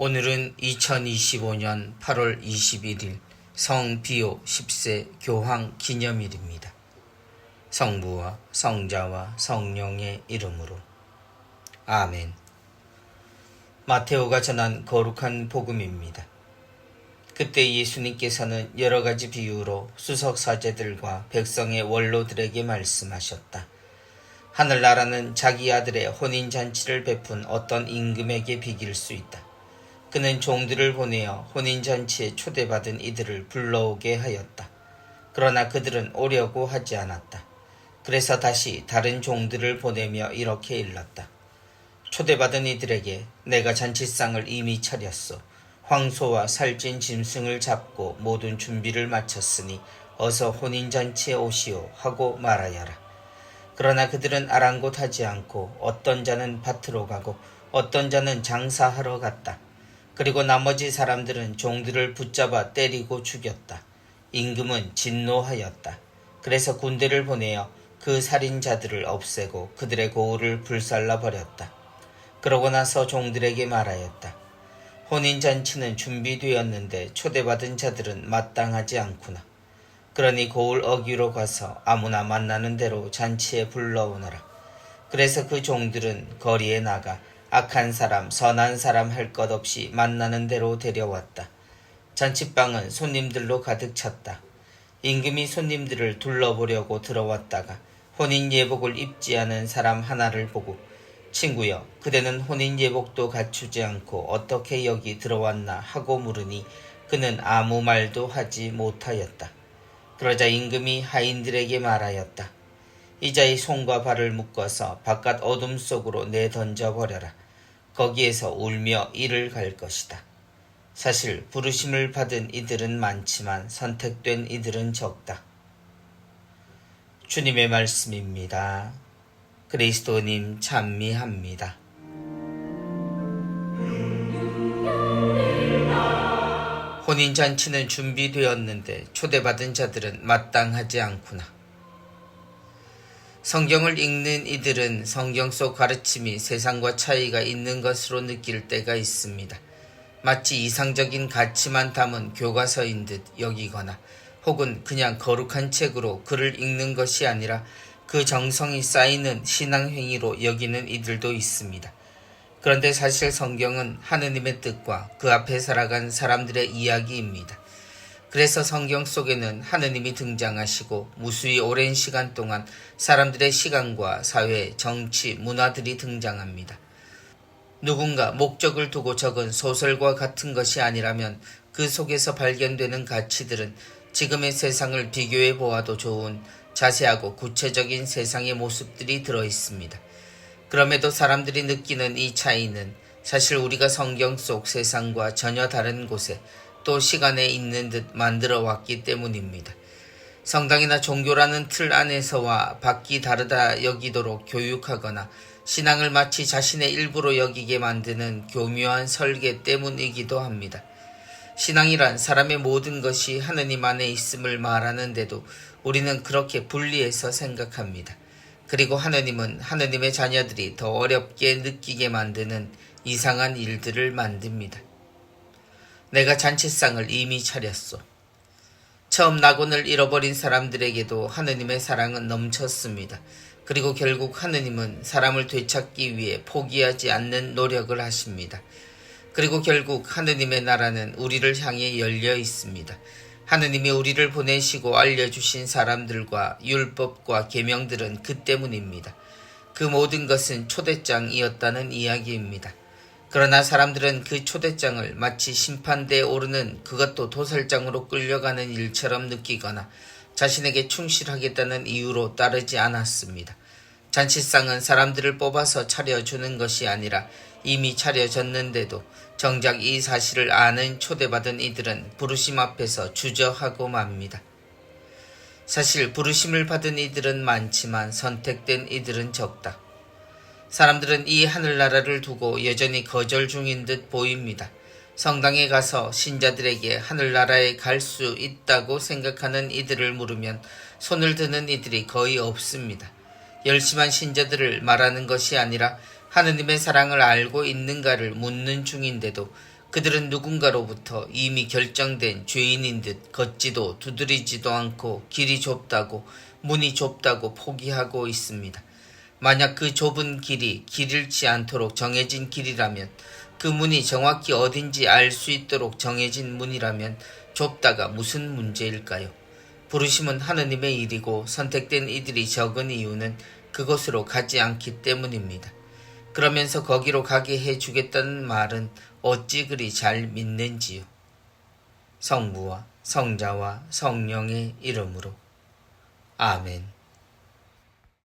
오늘은 2025년 8월 21일 성비오 10세 교황 기념일입니다. 성부와 성자와 성령의 이름으로 아멘. 마테오가 전한 거룩한 복음입니다. 그때 예수님께서는 여러 가지 비유로 수석사제들과 백성의 원로들에게 말씀하셨다. 하늘나라는 자기 아들의 혼인잔치를 베푼 어떤 임금에게 비길 수 있다. 그는 종들을 보내어 혼인잔치에 초대받은 이들을 불러오게 하였다. 그러나 그들은 오려고 하지 않았다. 그래서 다시 다른 종들을 보내며 이렇게 일렀다. 초대받은 이들에게 내가 잔치상을 이미 차렸소. 황소와 살찐 짐승을 잡고 모든 준비를 마쳤으니 어서 혼인잔치에 오시오 하고 말하여라. 그러나 그들은 아랑곳하지 않고 어떤 자는 밭으로 가고 어떤 자는 장사하러 갔다. 그리고 나머지 사람들은 종들을 붙잡아 때리고 죽였다. 임금은 진노하였다. 그래서 군대를 보내어 그 살인자들을 없애고 그들의 고을을 불살라 버렸다. 그러고 나서 종들에게 말하였다. 혼인잔치는 준비되었는데 초대받은 자들은 마땅하지 않구나. 그러니 고을 어귀로 가서 아무나 만나는 대로 잔치에 불러오너라. 그래서 그 종들은 거리에 나가 악한 사람, 선한 사람 할 것 없이 만나는 대로 데려왔다. 잔치방은 손님들로 가득 찼다. 임금이 손님들을 둘러보려고 들어왔다가 혼인 예복을 입지 않은 사람 하나를 보고 친구여, 그대는 혼인 예복도 갖추지 않고 어떻게 여기 들어왔나 하고 물으니 그는 아무 말도 하지 못하였다. 그러자 임금이 하인들에게 말하였다. 이자의 손과 발을 묶어서 바깥 어둠 속으로 내던져 버려라. 거기에서 울며 이를 갈 것이다. 사실 부르심을 받은 이들은 많지만 선택된 이들은 적다. 주님의 말씀입니다. 그리스도님 찬미합니다. 혼인잔치는 준비되었는데 초대받은 자들은 마땅하지 않구나. 성경을 읽는 이들은 성경 속 가르침이 세상과 차이가 있는 것으로 느낄 때가 있습니다. 마치 이상적인 가치만 담은 교과서인 듯 여기거나 혹은 그냥 거룩한 책으로 글을 읽는 것이 아니라 그 정성이 쌓이는 신앙행위로 여기는 이들도 있습니다. 그런데 사실 성경은 하느님의 뜻과 그 앞에 살아간 사람들의 이야기입니다. 그래서 성경 속에는 하느님이 등장하시고 무수히 오랜 시간 동안 사람들의 시간과 사회, 정치, 문화들이 등장합니다. 누군가 목적을 두고 적은 소설과 같은 것이 아니라면 그 속에서 발견되는 가치들은 지금의 세상을 비교해 보아도 좋은 자세하고 구체적인 세상의 모습들이 들어있습니다. 그럼에도 사람들이 느끼는 이 차이는 사실 우리가 성경 속 세상과 전혀 다른 곳에 또 시간에 있는 듯 만들어 왔기 때문입니다. 성당이나 종교라는 틀 안에서와 밖이 다르다 여기도록 교육하거나 신앙을 마치 자신의 일부로 여기게 만드는 교묘한 설계 때문이기도 합니다. 신앙이란 사람의 모든 것이 하느님 안에 있음을 말하는데도 우리는 그렇게 분리해서 생각합니다. 그리고 하느님은 하느님의 자녀들이 더 어렵게 느끼게 만드는 이상한 일들을 만듭니다. 내가 잔치상을 이미 차렸소. 처음 낙원을 잃어버린 사람들에게도 하느님의 사랑은 넘쳤습니다. 그리고 결국 하느님은 사람을 되찾기 위해 포기하지 않는 노력을 하십니다. 그리고 결국 하느님의 나라는 우리를 향해 열려 있습니다. 하느님이 우리를 보내시고 알려주신 사람들과 율법과 계명들은 그 때문입니다. 그 모든 것은 초대장이었다는 이야기입니다. 그러나 사람들은 그 초대장을 마치 심판대에 오르는 그것도 도살장으로 끌려가는 일처럼 느끼거나 자신에게 충실하겠다는 이유로 따르지 않았습니다. 잔치상은 사람들을 뽑아서 차려주는 것이 아니라 이미 차려졌는데도 정작 이 사실을 아는 초대받은 이들은 부르심 앞에서 주저하고 맙니다. 사실 부르심을 받은 이들은 많지만 선택된 이들은 적다. 사람들은 이 하늘나라를 두고 여전히 거절 중인 듯 보입니다. 성당에 가서 신자들에게 하늘나라에 갈 수 있다고 생각하는 이들을 물으면 손을 드는 이들이 거의 없습니다. 열심한 신자들을 말하는 것이 아니라 하느님의 사랑을 알고 있는가를 묻는 중인데도 그들은 누군가로부터 이미 결정된 죄인인 듯 걷지도 두드리지도 않고 길이 좁다고 문이 좁다고 포기하고 있습니다. 만약 그 좁은 길이 길 잃지 않도록 정해진 길이라면, 그 문이 정확히 어딘지 알 수 있도록 정해진 문이라면 좁다가 무슨 문제일까요? 부르심은 하느님의 일이고 선택된 이들이 적은 이유는 그곳으로 가지 않기 때문입니다. 그러면서 거기로 가게 해주겠다는 말은 어찌 그리 잘 믿는지요. 성부와 성자와 성령의 이름으로. 아멘.